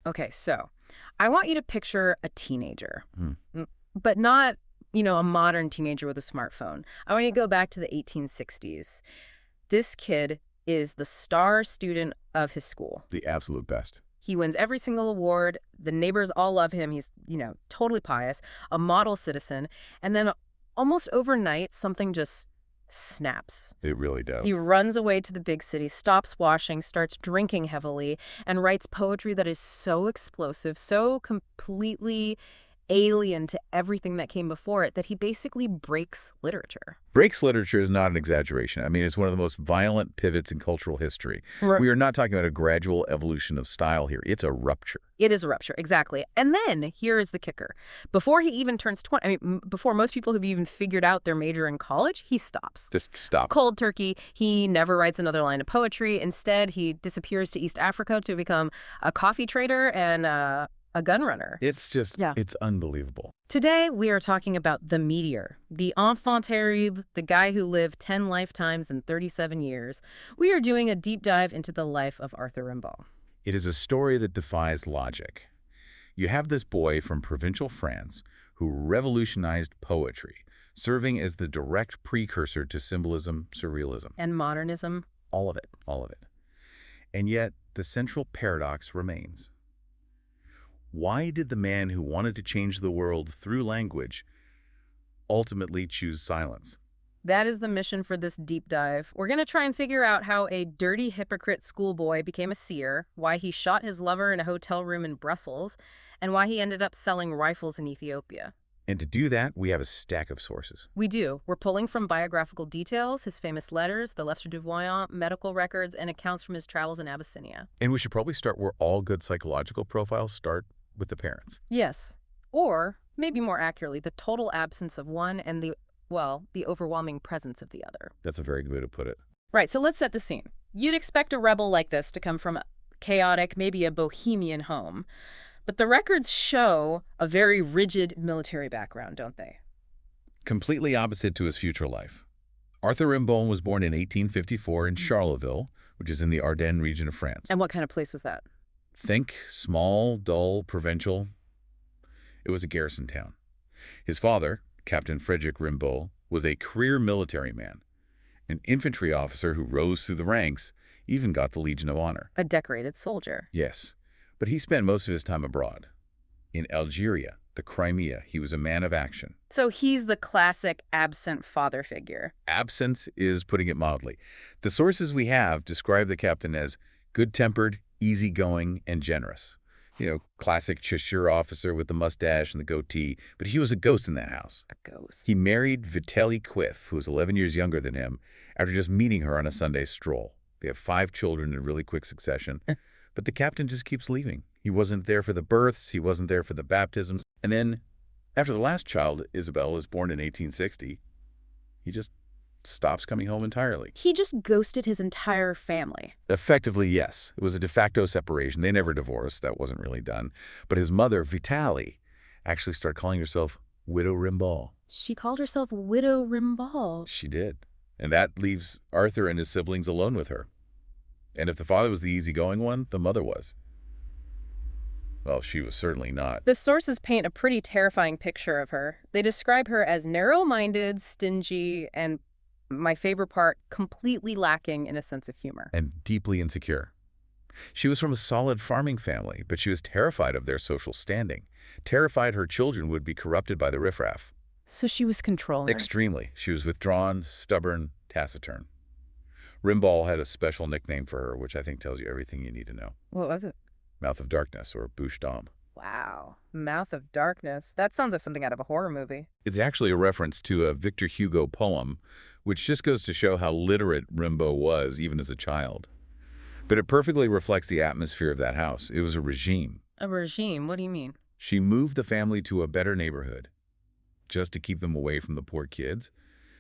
Okay, so I want you to picture a teenager, Hmm. but not, a modern teenager with a smartphone. I want you to go back to the 1860s. This kid is the star student of his school. The absolute best. He wins every single award. The neighbors all love him. He's, totally pious, a model citizen. And then almost overnight, something just snaps. It really does. He runs away to the big city, stops washing, starts drinking heavily, and writes poetry that is so explosive, so completely alien to everything that came before it, that he basically breaks literature. Breaks literature is not an exaggeration. I mean, it's one of the most violent pivots in cultural history. Right. We are not talking about a gradual evolution of style here. It's a rupture. It is a rupture, exactly. And then here is the kicker. Before he even turns 20, before most people have even figured out their major in college, he stops. Just stop. Cold turkey. He never writes another line of poetry. Instead, he disappears to East Africa to become a coffee trader and a gun runner. It's just, It's unbelievable. Today, we are talking about the meteor, the enfant terrible, the guy who lived 10 lifetimes in 37 years. We are doing a deep dive into the life of Arthur Rimbaud. It is a story that defies logic. You have this boy from provincial France who revolutionized poetry, serving as the direct precursor to symbolism, surrealism. And modernism. All of it. All of it. And yet, the central paradox remains. Why did the man who wanted to change the world through language ultimately choose silence? That is the mission for this deep dive. We're going to try and figure out how a dirty hypocrite schoolboy became a seer, why he shot his lover in a hotel room in Brussels, and why he ended up selling rifles in Ethiopia. And to do that, we have a stack of sources. We do. We're pulling from biographical details, his famous letters, the Lettres du Voyant, medical records, and accounts from his travels in Abyssinia. And we should probably start where all good psychological profiles start, with the parents. Yes. Or, maybe more accurately, the total absence of one and the overwhelming presence of the other. That's a very good way to put it. Right, so let's set the scene. You'd expect a rebel like this to come from a chaotic, maybe a bohemian home. But the records show a very rigid military background, don't they? Completely opposite to his future life. Arthur Rimbaud was born in 1854 in Charleville, which is in the Ardennes region of France. And what kind of place was that? Think small, dull, provincial. It was a garrison town. His father, Captain Frederick Rimbaud, was a career military man, an infantry officer who rose through the ranks, even got the Legion of Honor. A decorated soldier. Yes, but he spent most of his time abroad. In Algeria, the Crimea, he was a man of action. So he's the classic absent father figure. Absent is putting it mildly. The sources we have describe the captain as good-tempered, easygoing, and generous. Classic Cheshire officer with the mustache and the goatee, but he was a ghost in that house. A ghost. He married Vitalie Quiff, who was 11 years younger than him, after just meeting her on a Sunday stroll. They have 5 children in really quick succession, but the captain just keeps leaving. He wasn't there for the births, he wasn't there for the baptisms, and then, after the last child, Isabel, is born in 1860, he just stops coming home entirely. He just ghosted his entire family. Effectively, yes. It was a de facto separation. They never divorced. That wasn't really done. But his mother, Vitalie, actually started calling herself Widow Rimbaud. She called herself Widow Rimbaud. She did. And that leaves Arthur and his siblings alone with her. And if the father was the easygoing one, the mother was. Well, she was certainly not. The sources paint a pretty terrifying picture of her. They describe her as narrow-minded, stingy, and my favorite part, completely lacking in a sense of humor. And deeply insecure. She was from a solid farming family, but she was terrified of their social standing, terrified her children would be corrupted by the riffraff. So she was controlling. Extremely. She was withdrawn, stubborn, taciturn. Rimbaud had a special nickname for her, which I think tells you everything you need to know. What was it? Mouth of Darkness, or Bouche d'Homme. Wow. Mouth of Darkness. That sounds like something out of a horror movie. It's actually a reference to a Victor Hugo poem, which just goes to show how literate Rimbaud was, even as a child. But it perfectly reflects the atmosphere of that house. It was a regime. A regime? What do you mean? She moved the family to a better neighborhood, just to keep them away from the poor kids.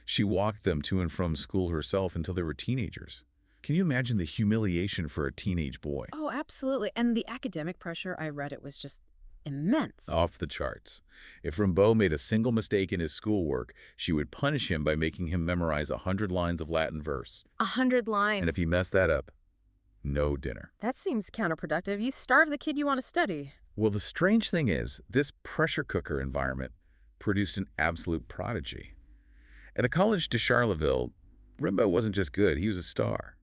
She walked them to and from school herself until they were teenagers. Can you imagine the humiliation for a teenage boy? Oh, absolutely. And the academic pressure, I read it, was just immense. Off the charts. If Rimbaud made a single mistake in his schoolwork, she would punish him by making him memorize 100 lines of Latin verse. 100 lines. And if he messed that up, no dinner. That seems counterproductive. You starve the kid you want to study. Well, the strange thing is, this pressure cooker environment produced an absolute prodigy. At the College de Charleville, Rimbaud wasn't just good, he was a star.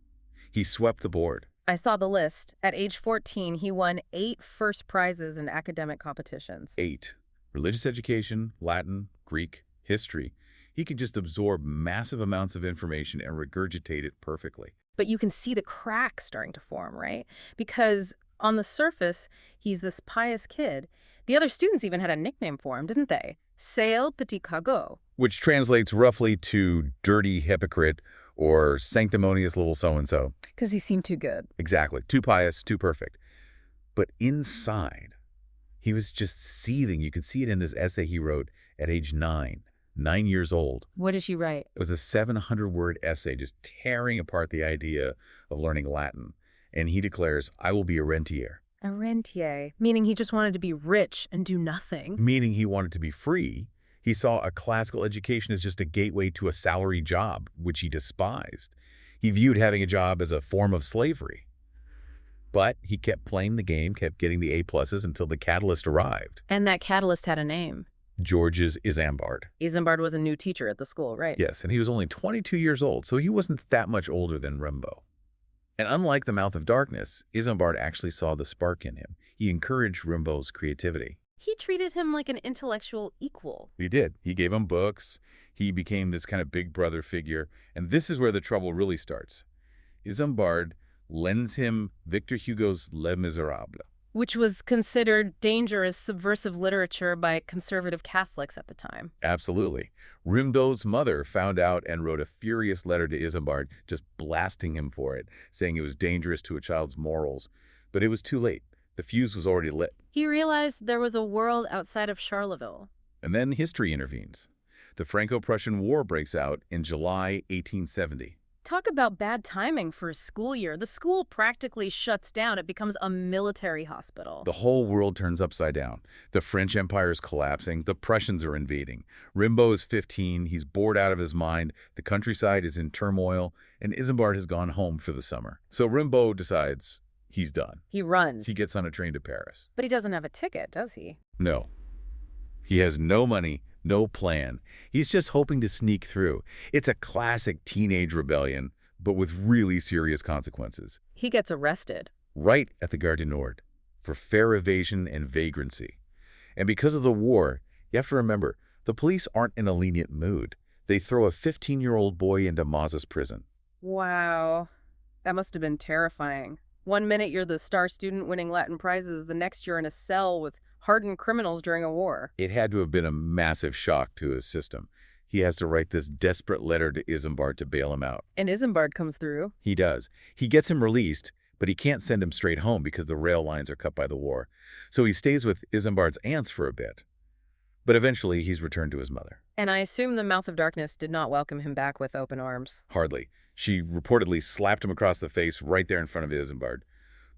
He swept the board. I saw the list. At age 14, he won 8 first prizes in academic competitions. 8. Religious education, Latin, Greek, history. He could just absorb massive amounts of information and regurgitate it perfectly. But you can see the cracks starting to form, right? Because on the surface, he's this pious kid. The other students even had a nickname for him, didn't they? Seer petit cagot. Which translates roughly to dirty hypocrite or sanctimonious little so-and-so. Because he seemed too good. Exactly. Too pious, too perfect. But inside, he was just seething. You could see it in this essay he wrote at age 9 years old. What did she write? It was a 700-word essay just tearing apart the idea of learning Latin. And he declares, I will be a rentier. A rentier, meaning he just wanted to be rich and do nothing. Meaning he wanted to be free. He saw a classical education as just a gateway to a salary job, which he despised. He viewed having a job as a form of slavery. But he kept playing the game, kept getting the A-pluses until the catalyst arrived. And that catalyst had a name. Georges Isambard. Isambard was a new teacher at the school, right? Yes, and he was only 22 years old, so he wasn't that much older than Rimbaud. And unlike the Mouth of Darkness, Isambard actually saw the spark in him. He encouraged Rimbaud's creativity. He treated him like an intellectual equal. He did. He gave him books. He became this kind of big brother figure. And this is where the trouble really starts. Isambard lends him Victor Hugo's Les Miserables, Which was considered dangerous, subversive literature by conservative Catholics at the time. Absolutely. Rimbaud's mother found out and wrote a furious letter to Isambard, just blasting him for it, saying it was dangerous to a child's morals. But it was too late. The fuse was already lit. He realized there was a world outside of Charleville. And then history intervenes. The Franco-Prussian War breaks out in July 1870. Talk about bad timing for a school year. The school practically shuts down. It becomes a military hospital. The whole world turns upside down. The French Empire is collapsing. The Prussians are invading. Rimbaud is 15. He's bored out of his mind. The countryside is in turmoil. And Isambard has gone home for the summer. So Rimbaud decides he's done. He runs. He gets on a train to Paris. But he doesn't have a ticket, does he? No. He has no money, no plan. He's just hoping to sneak through. It's a classic teenage rebellion, but with really serious consequences. He gets arrested. Right at the Gare du Nord for fare evasion and vagrancy. And because of the war, you have to remember, the police aren't in a lenient mood. They throw a 15-year-old boy into Mazas prison. Wow. That must have been terrifying. One minute you're the star student winning Latin prizes, the next you're in a cell with hardened criminals during a war. It had to have been a massive shock to his system. He has to write this desperate letter to Isambard to bail him out. And Isambard comes through. He does. He gets him released, but he can't send him straight home because the rail lines are cut by the war. So he stays with Isambard's aunts for a bit. But eventually he's returned to his mother. And I assume the Mouth of Darkness did not welcome him back with open arms. Hardly. She reportedly slapped him across the face right there in front of Isambard.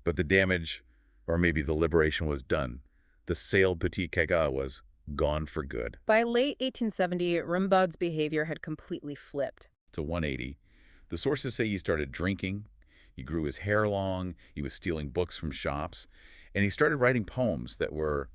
But the damage, or maybe the liberation, was done. The Seer petit cagot was gone for good. By late 1870, Rimbaud's behavior had completely flipped. It's a 180. The sources say he started drinking, he grew his hair long, he was stealing books from shops, and he started writing poems that were,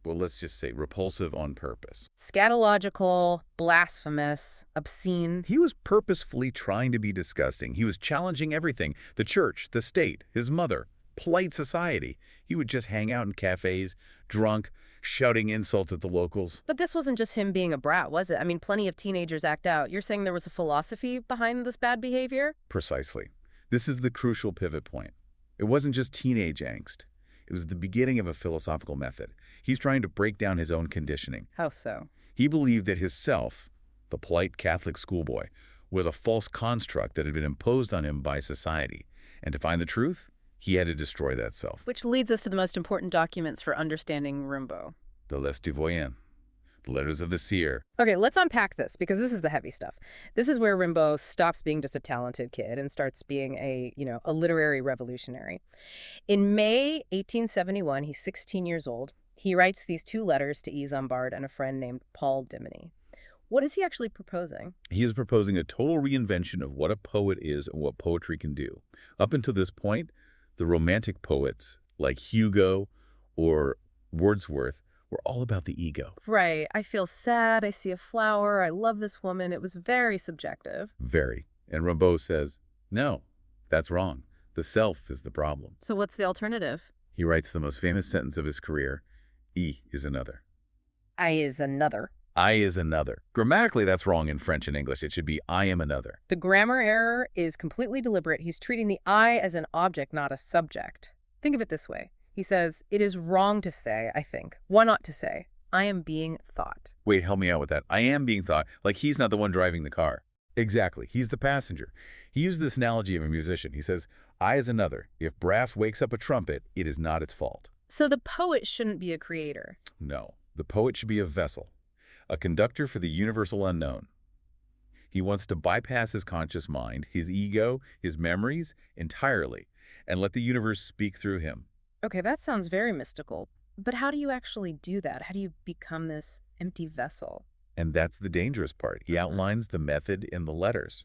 well, let's just say repulsive on purpose. Scatological, blasphemous, obscene. He was purposefully trying to be disgusting. He was challenging everything, the church, the state, his mother, polite society. He would just hang out in cafes, drunk, shouting insults at the locals. But this wasn't just him being a brat, was it? I mean, plenty of teenagers act out. You're saying there was a philosophy behind this bad behavior? Precisely. This is the crucial pivot point. It wasn't just teenage angst. It was the beginning of a philosophical method. He's trying to break down his own conditioning. How so? He believed that his self, the polite Catholic schoolboy, was a false construct that had been imposed on him by society. And to find the truth, he had to destroy that self. Which leads us to the most important documents for understanding Rimbaud. The Lettres du Voyant, the letters of the Seer. Okay, let's unpack this, because this is the heavy stuff. This is where Rimbaud stops being just a talented kid and starts being a literary revolutionary. In May 1871, he's 16 years old. He writes these 2 letters to Isambard and a friend named Paul Verlaine. What is he actually proposing? He is proposing a total reinvention of what a poet is and what poetry can do. Up until this point, the Romantic poets, like Hugo or Wordsworth, were all about the ego. Right. I feel sad. I see a flower. I love this woman. It was very subjective. Very. And Rimbaud says, no, that's wrong. The self is the problem. So what's the alternative? He writes the most famous sentence of his career, I is another. I is another. I is another. Grammatically, that's wrong in French and English. It should be I am another. The grammar error is completely deliberate. He's treating the I as an object, not a subject. Think of it this way. He says, it is wrong to say, I think. One ought to say, I am being thought. Wait, help me out with that. I am being thought, like he's not the one driving the car. Exactly. He's the passenger. He used this analogy of a musician. He says, I is another. If brass wakes up a trumpet, it is not its fault. So the poet shouldn't be a creator. No. The poet should be a vessel, a conductor for the universal unknown. He wants to bypass his conscious mind, his ego, his memories entirely, and let the universe speak through him. Okay, that sounds very mystical. But how do you actually do that? How do you become this empty vessel? And that's the dangerous part. He outlines the method in the letters.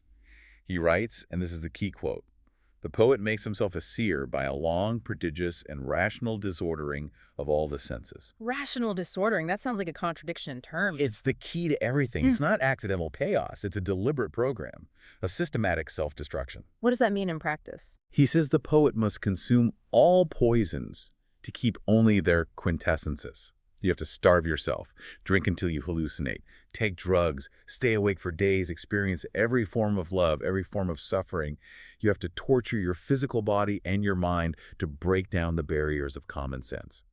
He writes, and this is the key quote, the poet makes himself a seer by a long, prodigious, and rational disordering of all the senses. Rational disordering, that sounds like a contradiction in terms. It's the key to everything. It's not accidental chaos. It's a deliberate program, a systematic self-destruction. What does that mean in practice? He says the poet must consume all poisons to keep only their quintessences. You have to starve yourself, drink until you hallucinate, take drugs, stay awake for days, experience every form of love, every form of suffering. You have to torture your physical body and your mind to break down the barriers of common sense.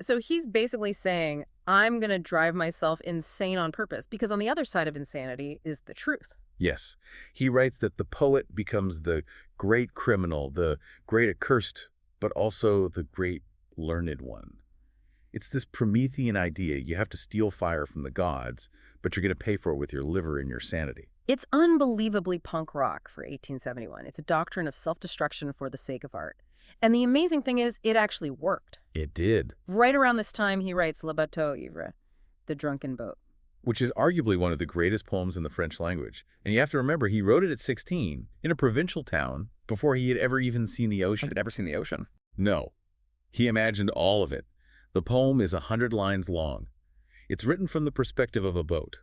So he's basically saying, I'm going to drive myself insane on purpose, because on the other side of insanity is the truth. Yes, he writes that the poet becomes the great criminal, the great accursed, but also the great learned one. It's this Promethean idea you have to steal fire from the gods, but you're going to pay for it with your liver and your sanity. It's unbelievably punk rock for 1871. It's a doctrine of self-destruction for the sake of art. And the amazing thing is, it actually worked. It did. Right around this time, he writes Le Bateau Ivre, The Drunken Boat, which is arguably one of the greatest poems in the French language. And you have to remember, he wrote it at 16 in a provincial town before he had ever even seen the ocean. Had ever seen the ocean? No. He imagined all of it. The poem is 100 lines long. It's written from the perspective of a boat.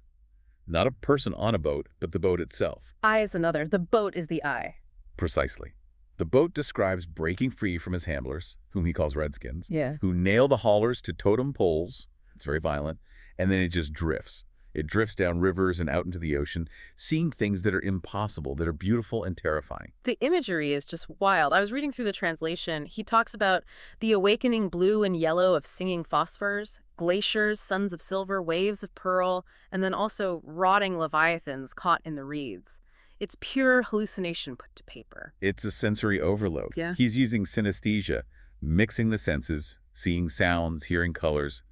Not a person on a boat, but the boat itself. I is another. The boat is the I. Precisely. The boat describes breaking free from his handlers, whom he calls redskins, Yeah. who nail the haulers to totem poles. It's very violent. And then it just drifts. It drifts down rivers and out into the ocean, seeing things that are impossible, that are beautiful and terrifying. The imagery is just wild. I was reading through the translation. He talks about the awakening blue and yellow of singing phosphors, glaciers, suns of silver, waves of pearl, and then also rotting leviathans caught in the reeds. It's pure hallucination put to paper. It's a sensory overload. Yeah. He's using synesthesia, mixing the senses, seeing sounds, hearing colors.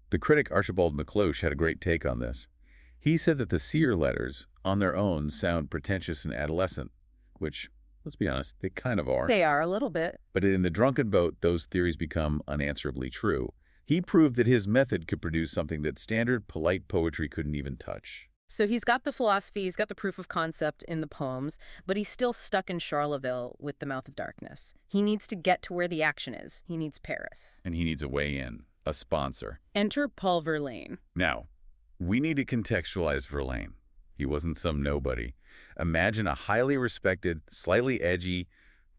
The critic Archibald MacLeish had a great take on this. He said that the Seer letters, on their own, sound pretentious and adolescent, which, let's be honest, they kind of are. They are a little bit. But in The Drunken Boat, those theories become unanswerably true. He proved that his method could produce something that standard, polite poetry couldn't even touch. So he's got the philosophy, he's got the proof of concept in the poems, but he's still stuck in Charleville with the Mouth of Darkness. He needs to get to where the action is. He needs Paris. And he needs a way in, a sponsor. Enter Paul Verlaine. Now, we need to contextualize Verlaine. He wasn't some nobody. Imagine a highly respected, slightly edgy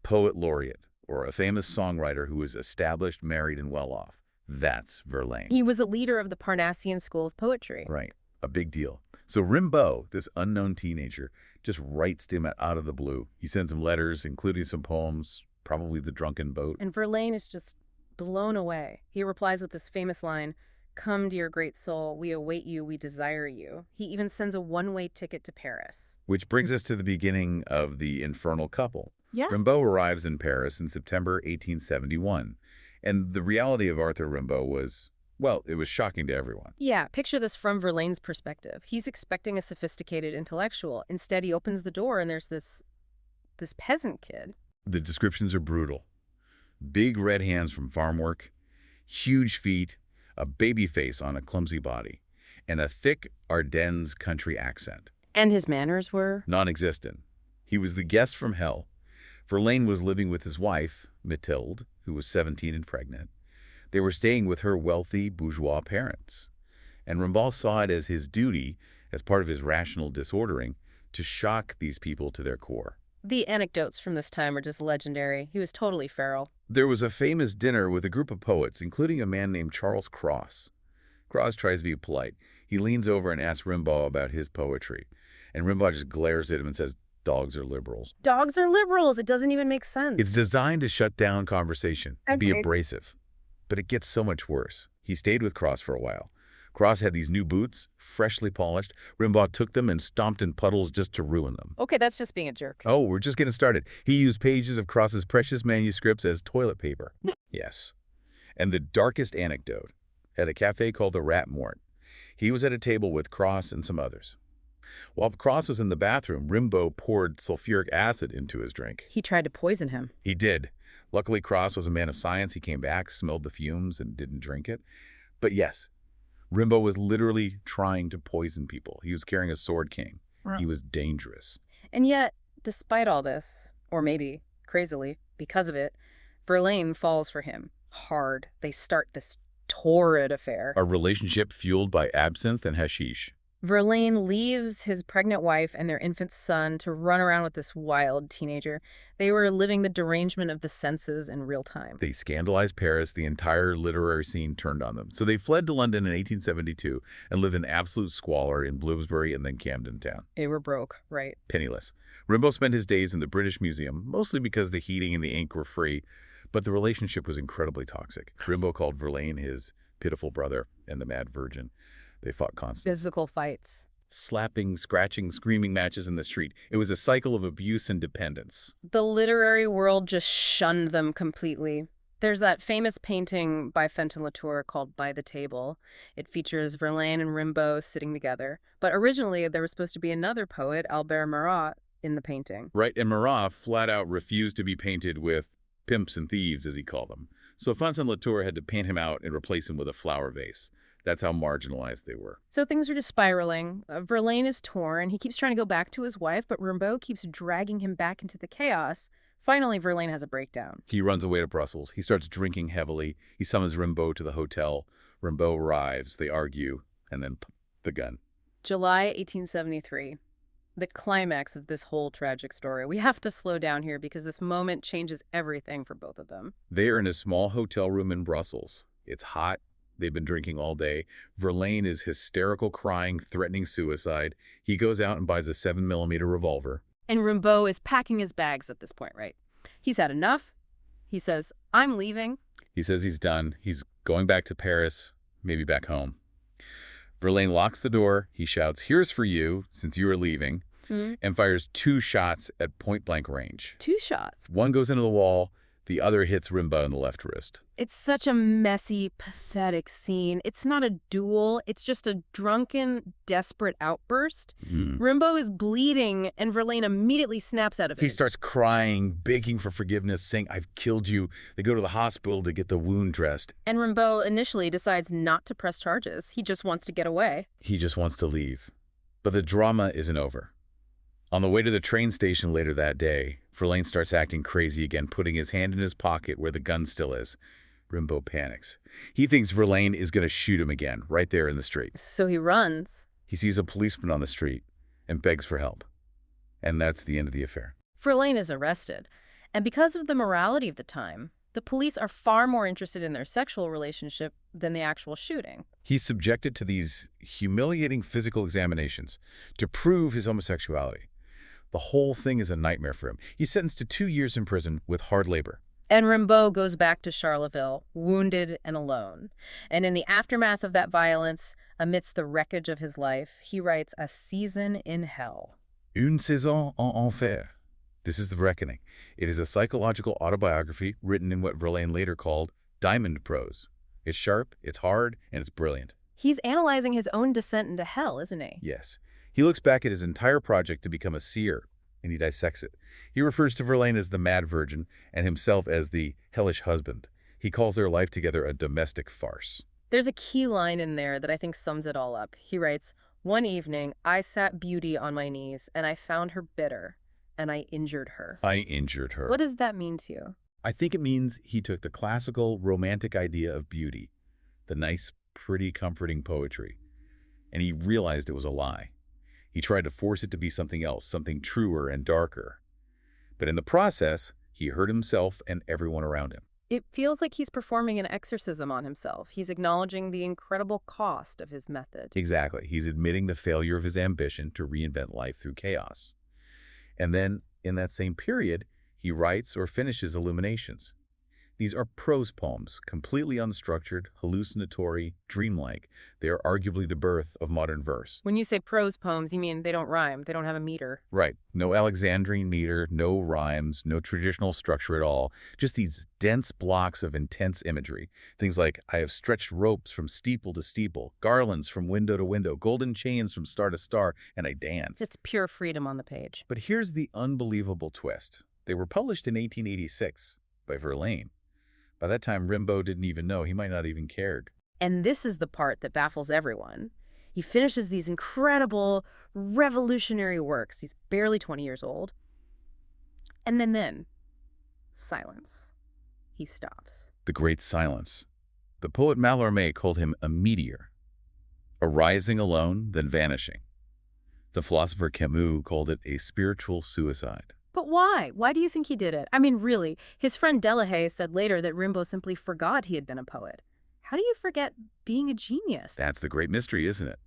poet laureate or a famous songwriter who was established, married, and well off. That's Verlaine. He was a leader of the Parnassian school of poetry. Right. A big deal. So Rimbaud, this unknown teenager, just writes to him out of the blue. He sends him letters, including some poems, probably The Drunken Boat. And Verlaine is just blown away. He replies with this famous line, "Come, dear great soul, we await you, we desire you." He even sends a one-way ticket to Paris. Which brings us to the beginning of the infernal couple. Yeah. Rimbaud arrives in Paris in September 1871. And the reality of Arthur Rimbaud was, well, it was shocking to everyone. Yeah, picture this from Verlaine's perspective. He's expecting a sophisticated intellectual. Instead, he opens the door and there's this peasant kid. The descriptions are brutal. Big red hands from farm work, huge feet, a baby face on a clumsy body. and a thick Ardennes country accent. And his manners were? Non-existent. He was the guest from hell. Verlaine was living with his wife, Mathilde, who was 17 and pregnant. They were staying with her wealthy bourgeois parents. And Rimbaud saw it as his duty, as part of his rational disordering, to shock these people to their core. The anecdotes from this time are just legendary. He was totally feral. There was a famous dinner with a group of poets, including a man named Charles Cross. Cross tries to be polite. He leans over and asks Rimbaud about his poetry. And Rimbaud just glares at him and says, "Dogs are liberals." Dogs are liberals. It doesn't even make sense. It's designed to shut down conversation, be abrasive. But it gets so much worse. He stayed with Cross for a while. Cross had these new boots, freshly polished. Rimbaud took them and stomped in puddles just to ruin them. Okay, that's just being a jerk. Oh, we're just getting started. He used pages of Cross's precious manuscripts as toilet paper. Yes. And the darkest anecdote, at a cafe called the Rat Mort. He was at a table with Cross and some others. While Cross was in the bathroom, Rimbaud poured sulfuric acid into his drink. He tried to poison him. He did. Luckily, Cross was a man of science. He came back, smelled the fumes, and didn't drink it. But yes, Rimbaud was literally trying to poison people. He was carrying a sword cane. Wow. He was dangerous. And yet, despite all this, or maybe, crazily, because of it, Verlaine falls for him hard. They start this torrid affair. A relationship fueled by absinthe and hashish. Verlaine leaves his pregnant wife and their infant son to run around with this wild teenager. They were living the derangement of the senses in real time. They scandalized Paris. The entire literary scene turned on them. So they fled to London in 1872 and lived in absolute squalor in Bloomsbury and then Camden Town. They were broke, right? Penniless. Rimbaud spent his days in the British Museum, mostly because the heating and the ink were free, but the relationship was incredibly toxic. Rimbaud called Verlaine his pitiful brother and the mad virgin. They fought constantly. Physical fights. Slapping, scratching, screaming matches in the street. It was a cycle of abuse and dependence. The literary world just shunned them completely. There's that famous painting by Fenton Latour called By the Table. It features Verlaine and Rimbaud sitting together. But originally, there was supposed to be another poet, Albert Marat, in the painting. Right, and Marat flat out refused to be painted with pimps and thieves, as he called them. So Fenton Latour had to paint him out and replace him with a flower vase. That's how marginalized they were. So things are just spiraling. Verlaine is torn. He keeps trying to go back to his wife, but Rimbaud keeps dragging him back into the chaos. Finally, Verlaine has a breakdown. He runs away to Brussels. He starts drinking heavily. He summons Rimbaud to the hotel. Rimbaud arrives. They argue. And then the gun. July 1873. The climax of this whole tragic story. We have to slow down here because this moment changes everything for both of them. They are in a small hotel room in Brussels. It's hot. They've been drinking all day. Verlaine is hysterical, crying, threatening suicide. He goes out and buys a 7mm revolver. And Rimbaud is packing his bags at this point, right? He's had enough. He says, "I'm leaving." He says he's done. He's going back to Paris, maybe back home. Verlaine locks the door. He shouts, "Here's for you, since you are leaving," and fires 2 shots at point-blank range. 2 shots? One goes into the wall. The other hits Rimbaud in the left wrist. It's such a messy, pathetic scene. It's not a duel. It's just a drunken, desperate outburst. Rimbaud is bleeding, and Verlaine immediately snaps out of it. He starts crying, begging for forgiveness, saying, "I've killed you." They go to the hospital to get the wound dressed. And Rimbaud initially decides not to press charges. He just wants to get away. He just wants to leave. But the drama isn't over. On the way to the train station later that day, Verlaine starts acting crazy again, putting his hand in his pocket where the gun still is. Rimbaud panics. He thinks Verlaine is going to shoot him again, right there in the street. So he runs. He sees a policeman on the street and begs for help. And that's the end of the affair. Verlaine is arrested. And because of the morality of the time, the police are far more interested in their sexual relationship than the actual shooting. He's subjected to these humiliating physical examinations to prove his homosexuality. The whole thing is a nightmare for him. He's sentenced to 2 years in prison with hard labor. And Rimbaud goes back to Charleville, wounded and alone. And in the aftermath of that violence, amidst the wreckage of his life, he writes A Season in Hell. Une saison en enfer. This is the reckoning. It is a psychological autobiography written in what Verlaine later called diamond prose. It's sharp, it's hard, and it's brilliant. He's analyzing his own descent into hell, isn't he? Yes. He looks back at his entire project to become a seer, and he dissects it. He refers to Verlaine as the mad virgin and himself as the hellish husband. He calls their life together a domestic farce. There's a key line in there that I think sums it all up. He writes, "One evening, I sat Beauty on my knees, and I found her bitter, and I injured her." I injured What her. does that mean to you? I think it means he took the classical romantic idea of beauty, the nice, pretty, comforting poetry, and he realized it was a lie. He tried to force it to be something else, something truer and darker. But in the process, he hurt himself and everyone around him. It feels like he's performing an exorcism on himself. He's acknowledging the incredible cost of his method. Exactly. He's admitting the failure of his ambition to reinvent life through chaos. And then, in that same period, he writes or finishes Illuminations. These are prose poems, completely unstructured, hallucinatory, dreamlike. They are arguably the birth of modern verse. When you say prose poems, you mean they don't rhyme, they don't have a meter. Right. No Alexandrine meter, no rhymes, no traditional structure at all. Just these dense blocks of intense imagery. Things like, I have stretched ropes from steeple to steeple, garlands from window to window, golden chains from star to star, and I danced. It's pure freedom on the page. But here's the unbelievable twist. They were published in 1886 by Verlaine. By that time, Rimbaud didn't even know. He might not even cared. And this is the part that baffles everyone. He finishes these incredible, revolutionary works. He's barely 20 years old. And then, silence. He stops. The Great Silence. The poet Mallarmé called him a meteor, arising alone, then vanishing. The philosopher Camus called it a spiritual suicide. But why? Why do you think he did it? I mean, really, his friend Delahaye said later that Rimbaud simply forgot he had been a poet. How do you forget being a genius? That's the great mystery, isn't it?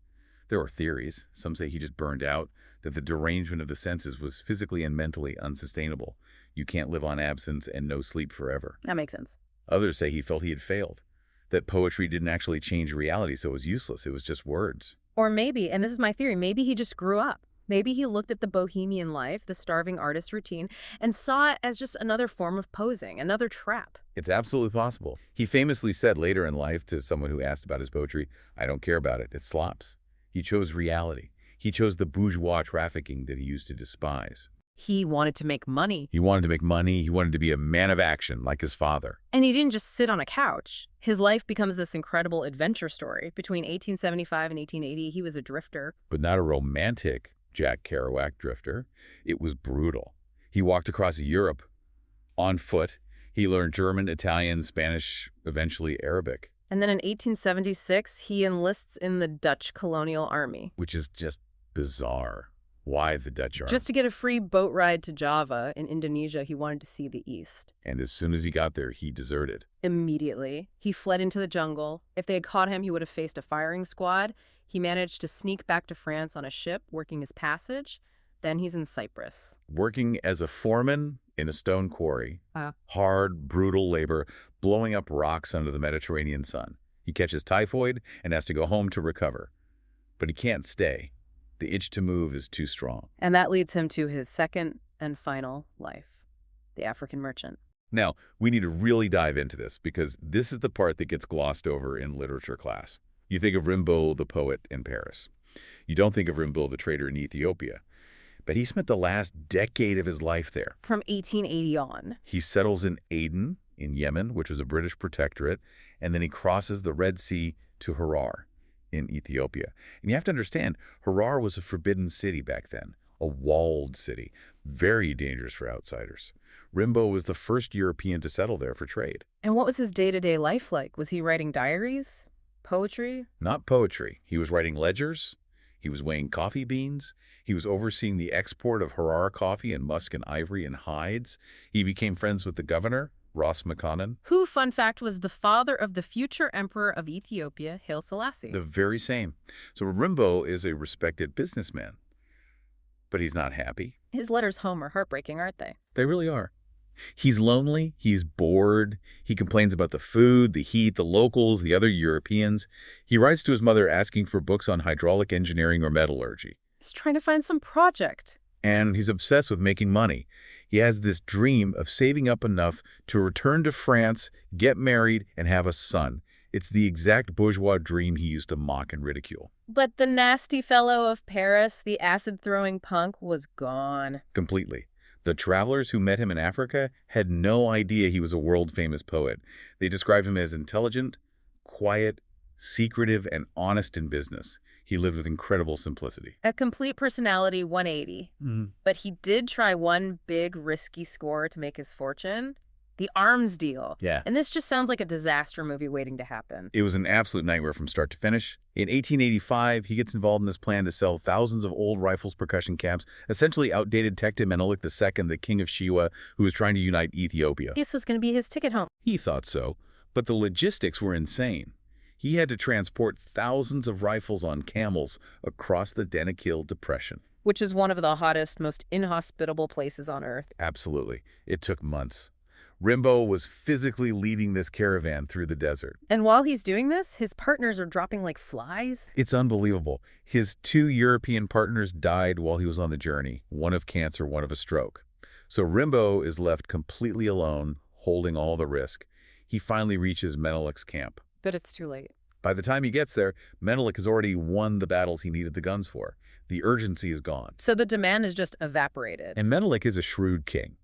There are theories. Some say he just burned out, that the derangement of the senses was physically and mentally unsustainable. You can't live on absinthe and no sleep forever. That makes sense. Others say he felt he had failed, that poetry didn't actually change reality, so it was useless. It was just words. Or maybe, and this is my theory, maybe he just grew up. Maybe he looked at the bohemian life, the starving artist routine, and saw it as just another form of posing, another trap. It's absolutely possible. He famously said later in life to someone who asked about his poetry, I don't care about it. It slops. He chose reality. He chose the bourgeois trafficking that he used to despise. He wanted to make money. He wanted to make money. He wanted to be a man of action like his father. And he didn't just sit on a couch. His life becomes this incredible adventure story. Between 1875 and 1880, he was a drifter. But not a romantic Jack Kerouac drifter. It was brutal. He walked across Europe on foot. He learned German, Italian, Spanish, eventually Arabic. And then in 1876, he enlists in the Dutch colonial army. Which is just bizarre. Why the Dutch army? Just to get a free boat ride to Java in Indonesia, he wanted to see the East. And as soon as he got there, he deserted. Immediately, he fled into the jungle. If they had caught him, he would have faced a firing squad. He managed to sneak back to France on a ship, working his passage. Then he's in Cyprus. Working as a foreman in a stone quarry. Hard, brutal labor, blowing up rocks under the Mediterranean sun. He catches typhoid and has to go home to recover. But he can't stay. The itch to move is too strong. And that leads him to his second and final life, the African merchant. Now, we need to really dive into this because this is the part that gets glossed over in literature class. You think of Rimbaud, the poet in Paris. You don't think of Rimbaud, the trader in Ethiopia. But he spent the last decade of his life there. From 1880 on. He settles in Aden, in Yemen, which was a British protectorate, and then he crosses the Red Sea to Harar in Ethiopia. And you have to understand, Harar was a forbidden city back then, a walled city, very dangerous for outsiders. Rimbaud was the first European to settle there for trade. And what was his day-to-day life like? Was he writing diaries? Poetry? Not poetry. He was writing ledgers. He was weighing coffee beans. He was overseeing the export of Harar coffee and musk and ivory and hides. He became friends with the governor, Ras McConnon. Who, fun fact, was the father of the future emperor of Ethiopia, Haile Selassie. The very same. So Rimbaud is a respected businessman. But he's not happy. His letters home are heartbreaking, aren't they? They really are. He's lonely, he's bored, he complains about the food, the heat, the locals, the other Europeans. He writes to his mother asking for books on hydraulic engineering or metallurgy. He's trying to find some project. And he's obsessed with making money. He has this dream of saving up enough to return to France, get married, and have a son. It's the exact bourgeois dream he used to mock and ridicule. But the nasty fellow of Paris, the acid-throwing punk, was gone. Completely. The travelers who met him in Africa had no idea he was a world-famous poet. They described him as intelligent, quiet, Secretive and honest in business, he lived with incredible simplicity. A complete personality 180. But he did try one big risky score to make his fortune. The arms deal. Yeah. And this just sounds like a disaster movie waiting to happen. It was an absolute nightmare from start to finish. In 1885, he gets involved in this plan to sell thousands of old rifles, percussion caps, essentially outdated tech to Menelik II, the king of Shewa, who was trying to unite Ethiopia. This was going to be his ticket home. He thought so, but the logistics were insane. He had to transport thousands of rifles on camels across the Danakil Depression. Which is one of the hottest, most inhospitable places on Earth. Absolutely. It took months. Rimbaud was physically leading this caravan through the desert. And while he's doing this, his partners are dropping like flies. It's unbelievable. His 2 European partners died while he was on the journey, one of cancer, one of a stroke. So Rimbaud is left completely alone, holding all the risk. He finally reaches Menelik's camp. But it's too late. By the time he gets there, Menelik has already won the battles he needed the guns for. The urgency is gone. So the demand is just evaporated. And Menelik is a shrewd king.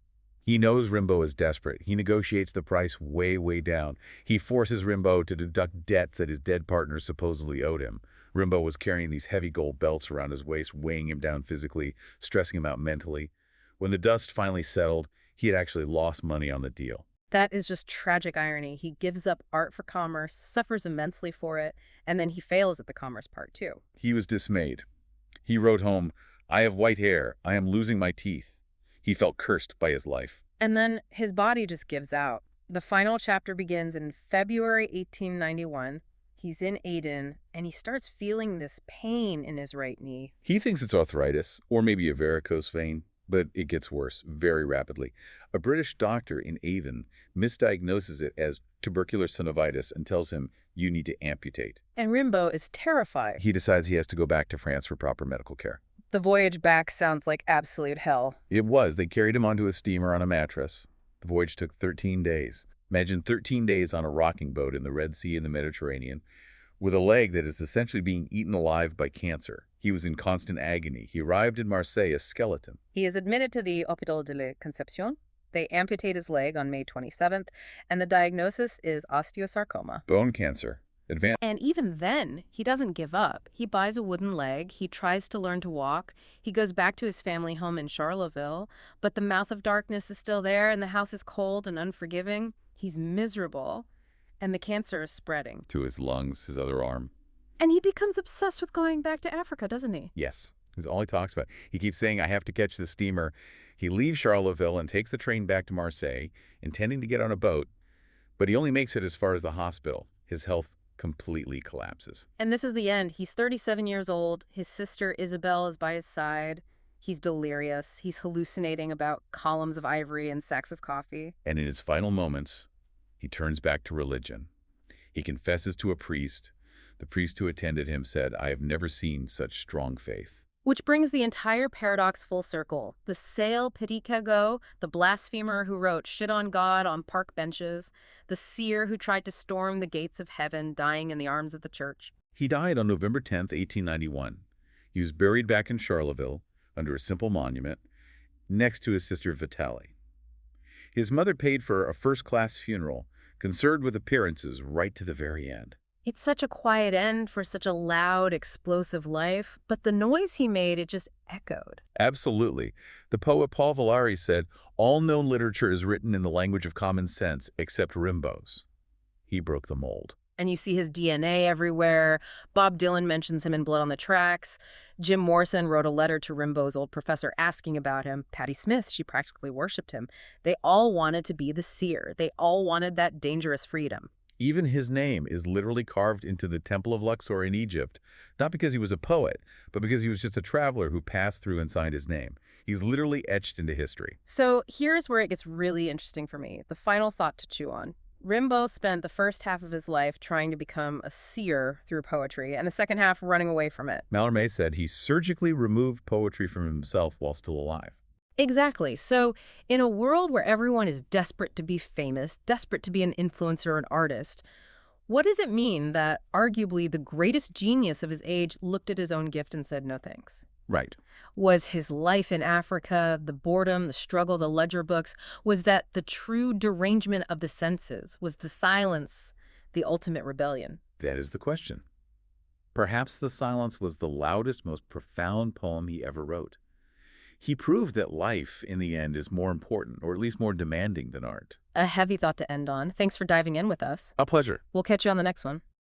He knows Rimbaud is desperate. He negotiates the price way, way down. He forces Rimbaud to deduct debts that his dead partners supposedly owed him. Rimbaud was carrying these heavy gold belts around his waist, weighing him down physically, stressing him out mentally. When the dust finally settled, he had actually lost money on the deal. That is just tragic irony. He gives up art for commerce, suffers immensely for it, and then he fails at the commerce part too. He was dismayed. He wrote home, "I have white hair. I am losing my teeth." He felt cursed by his life. And then his body just gives out. The final chapter begins in February 1891. He's in Aden, and he starts feeling this pain in his right knee. He thinks it's arthritis, or maybe a varicose vein, but it gets worse very rapidly. A British doctor in Avon misdiagnoses it as tubercular synovitis and tells him, "You need to amputate." And Rimbaud is terrified. He decides he has to go back to France for proper medical care. The voyage back sounds like absolute hell. It was. They carried him onto a steamer on a mattress. The voyage took 13 days. Imagine 13 days on a rocking boat in the Red Sea in the Mediterranean with a leg that is essentially being eaten alive by cancer. He was in constant agony. He arrived in Marseille a skeleton. He is admitted to the Hôpital de la Conception. They amputate his leg on May 27th, and the diagnosis is osteosarcoma. Bone cancer. Advanced. And even then, he doesn't give up. He buys a wooden leg. He tries to learn to walk. He goes back to his family home in Charleville, but the mouth of darkness is still there, and the house is cold and unforgiving. He's miserable, and the cancer is spreading. To his lungs, his other arm. And he becomes obsessed with going back to Africa, doesn't he? Yes. That's all he talks about. He keeps saying, "I have to catch the steamer." He leaves Charleville and takes the train back to Marseille, intending to get on a boat, but he only makes it as far as the hospital. His health completely collapses. And this is the end. He's 37 years old. His sister Isabel is by his side. He's delirious. He's hallucinating about columns of ivory and sacks of coffee. And in his final moments, he turns back to religion. He confesses to a priest. The priest who attended him said, "I have never seen such strong faith." Which brings the entire paradox full circle. The sale petit cagot, the blasphemer who wrote shit on God on park benches, the seer who tried to storm the gates of heaven, dying in the arms of the church. He died on November 10th, 1891. He was buried back in Charleville under a simple monument next to his sister Vitaly. His mother paid for a first-class funeral, concerned with appearances right to the very end. It's such a quiet end for such a loud, explosive life, but the noise he made, it just echoed. Absolutely. The poet Paul Verlaine said, "All known literature is written in the language of common sense, except Rimbaud's." He broke the mold. And you see his DNA everywhere. Bob Dylan mentions him in Blood on the Tracks. Jim Morrison wrote a letter to Rimbaud's old professor asking about him. Patti Smith, she practically worshipped him. They all wanted to be the seer. They all wanted that dangerous freedom. Even his name is literally carved into the Temple of Luxor in Egypt, not because he was a poet, but because he was just a traveler who passed through and signed his name. He's literally etched into history. So here's where it gets really interesting for me. The final thought to chew on. Rimbaud spent the first half of his life trying to become a seer through poetry, and the second half running away from it. Mallarmé said he surgically removed poetry from himself while still alive. Exactly. So in a world where everyone is desperate to be famous, desperate to be an influencer or an artist, what does it mean that arguably the greatest genius of his age looked at his own gift and said no thanks? Right. Was his life in Africa, the boredom, the struggle, the ledger books, was that the true derangement of the senses? Was the silence the ultimate rebellion? That is the question. Perhaps the silence was the loudest, most profound poem he ever wrote. He proved that life, in the end, is more important, or at least more demanding than art. A heavy thought to end on. Thanks for diving in with us. A pleasure. We'll catch you on the next one.